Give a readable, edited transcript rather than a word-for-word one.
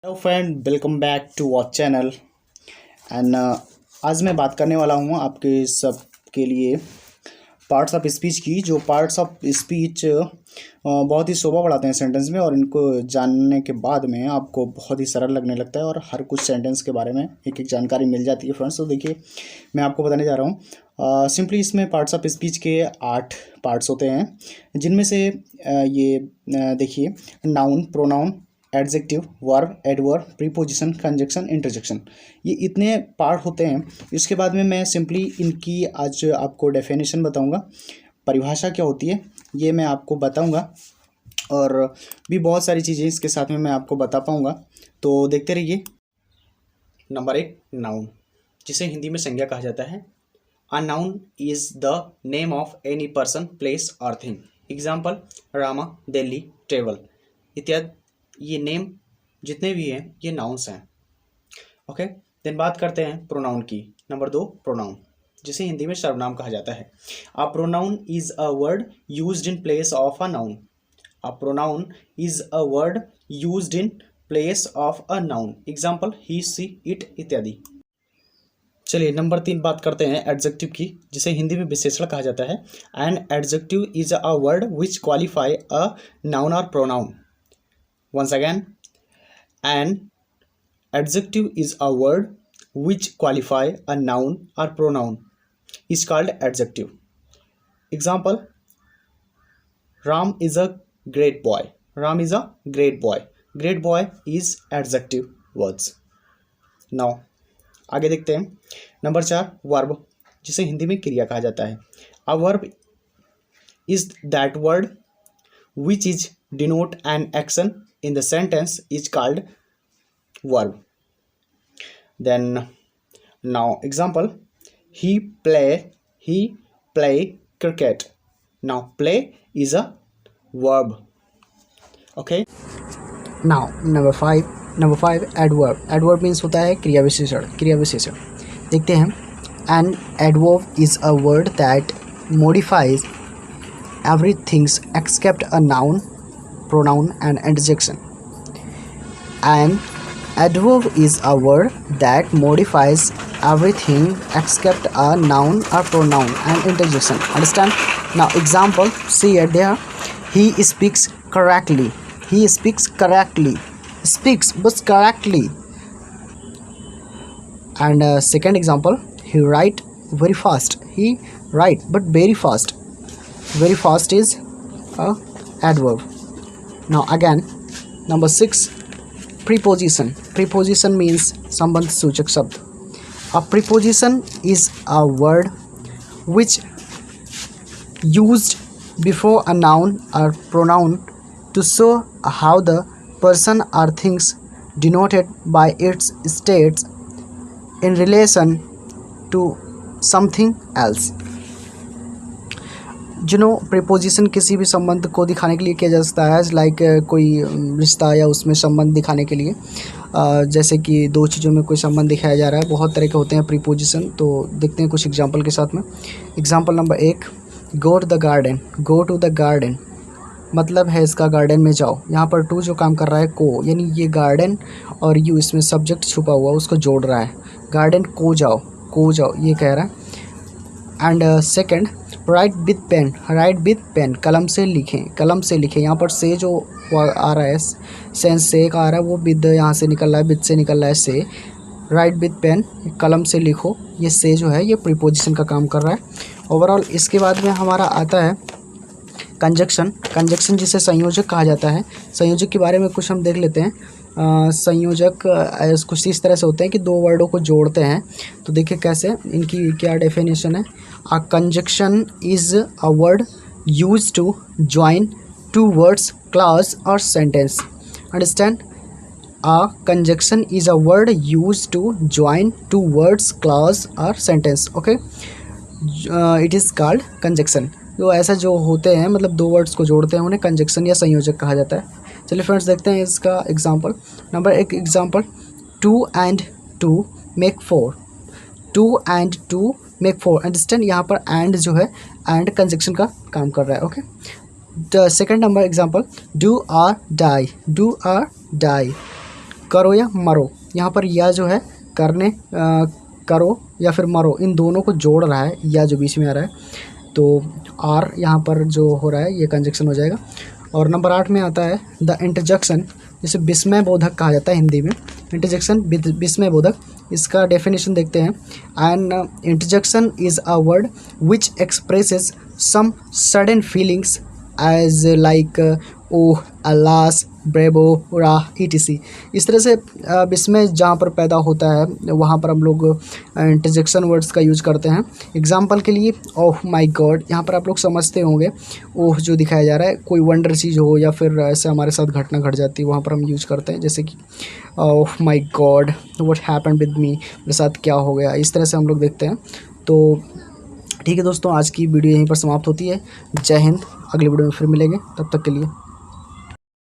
Hello friend, welcome back to our channel. And आज मैं बात करने वाला हूँ आपके सब के लिए पार्ट्स ऑफ स्पीच की। जो पार्ट्स ऑफ स्पीच बहुत ही शोभा बढ़ाते हैं सेंटेंस में, और इनको जानने के बाद में आपको बहुत ही सरल लगने लगता है और हर कुछ सेंटेंस के बारे में एक एक जानकारी मिल जाती है फ्रेंड्स। तो देखिए, मैं आपको बताने जा रहा हूँ सिंपली इसमें पार्ट्स ऑफ स्पीच के 8 पार्ट्स होते हैं, जिनमें से देखिए, noun, pronoun, adjective, verb, adverb, preposition, conjunction, interjection, ये इतने पार्ट होते हैं। इसके बाद में मैं सिंपली इनकी आज आपको डेफिनेशन बताऊंगा, परिभाषा क्या होती है ये मैं आपको बताऊंगा, और भी बहुत सारी चीज़ें इसके साथ में मैं आपको बता पाऊंगा। तो देखते रहिए। नंबर 1, नाउन, जिसे हिंदी में संज्ञा कहा जाता है। A noun is the name of any person, place और thing. Example, Rama, Delhi, travel इत्यादि। ये नेम जितने भी हैं ये नाउन्स हैं। ओके, देन बात करते हैं प्रोनाउन की। नंबर 2, प्रोनाउन, जिसे हिंदी में सर्वनाम कहा जाता है। A pronoun is a word used in place of a noun. A pronoun is a word used in place of a noun. Example, he, she, it इत्यादि। चलिए, नंबर 3 बात करते हैं एडजेक्टिव की, जिसे हिंदी में विशेषण कहा जाता है। An adjective is a word which qualify a noun और pronoun. Once again, an adjective is a word which qualify a noun or pronoun is called adjective. Example, Ram is a great boy. Ram is a great boy. Great boy is adjective words. Now, आगे देखते हैं। Number 4, verb, जिसे हिंदी में क्रिया कहा जाता है। A verb is that word which is denote an action in the sentence is called verb. Then now example, he play cricket. Now play is a verb. Okay, now number 5 adverb. Adverb means होता है क्रिया विशेषण। देखते हैं। An adverb is a word that modifies everything except a noun, pronoun and adjective. An adverb is a word that modifies everything except a noun or pronoun and interjection. Understand? Now example, see it there. He speaks correctly. He speaks correctly. Speaks but correctly. And second example, he write very fast. He write but very fast. Very fast is a adverb. Now again, number 6, preposition. Preposition means संबंध सूचक शब्द. A preposition is a word which used before a noun or pronoun to show how the person or things denoted by its states in relation to something else. Preposition किसी भी संबंध को दिखाने के लिए किया जा सकता है, लाइक कोई रिश्ता या उसमें संबंध दिखाने के लिए। जैसे कि दो चीज़ों में कोई संबंध दिखाया जा रहा है, बहुत तरह के होते हैं प्रीपोजिशन। तो देखते हैं कुछ एग्जांपल के साथ में। Example number 1, go to the garden. Go to the garden मतलब है इसका गार्डन में जाओ। यहाँ पर टू जो काम कर रहा है को, यानी ये गार्डन और यू इसमें सब्जेक्ट छुपा हुआ उसको जोड़ रहा है। गार्डन को जाओ ये कह रहा है। And second, write with pen. Write with pen कलम से लिखें। यहाँ पर से जो आ रहा है, सेंस से एक आ रहा है, वो विद यहाँ से निकल रहा है, विद से निकल रहा है से। राइट विथ पेन कलम से लिखो, ये से जो है ये प्रीपोजिशन का काम कर रहा है ओवरऑल। इसके बाद में हमारा आता है कंजक्शन, जिसे संयोजक कहा जाता है। संयोजक के बारे में कुछ हम देख लेते हैं। संयोजक कुछ इस तरह से होते हैं कि दो वर्डों को जोड़ते हैं। तो देखिए कैसे, इनकी क्या डेफिनेशन है। A conjunction is a word used to join two words, clause और sentence. Understand? A conjunction is a word used to join two words, clause और sentence. Okay, it is called conjunction. तो ऐसा जो होते हैं, मतलब दो वर्ड्स को जोड़ते हैं, उन्हें कंजक्शन या संयोजक कहा जाता है। चलिए फ्रेंड्स, देखते हैं इसका example. Number 1 example, 2 and 2 make 4। 2 and 2 make 4। Understand? यहाँ पर एंड जो है, एंड कंजक्शन का काम कर रहा है। Okay, the second number example, do और डाई। डू और डाई करो या मरो, यहाँ पर या जो है करने करो या फिर मरो, इन दोनों को जोड़ रहा है या जो बीच में आ रहा है, तो आर यहाँ पर जो हो रहा है ये कंजक्शन हो जाएगा। और नंबर 8 में आता है द इंटरजेक्शन, जिसे विस्मय बोधक कहा जाता है हिंदी में। इंटरजेक्शन विस्मय बोधक, इसका डेफिनेशन देखते हैं। An interjection is a word which expresses some sudden feelings as like oh, alas, bravo, hurrah, etc. इस तरह से विस्मय जहाँ पर पैदा होता है वहाँ पर हम लोग इंटरजेक्शन वर्ड्स का यूज करते हैं। एग्जाम्पल के लिए ओह माय गॉड, यहाँ पर आप लोग समझते होंगे ओह जो दिखाया जा रहा है कोई वंडर चीज़ हो या फिर ऐसे हमारे साथ घटना घट जाती है, वहाँ पर हम यूज करते हैं। जैसे कि oh my God what happened with me, मेरे साथ क्या हो गया, इस तरह से हम लोग देखते हैं। तो ठीक है दोस्तों, आज की वीडियो यहीं पर समाप्त होती है। जय हिंद, अगली वीडियो में फिर मिलेंगे, तब तक के लिए।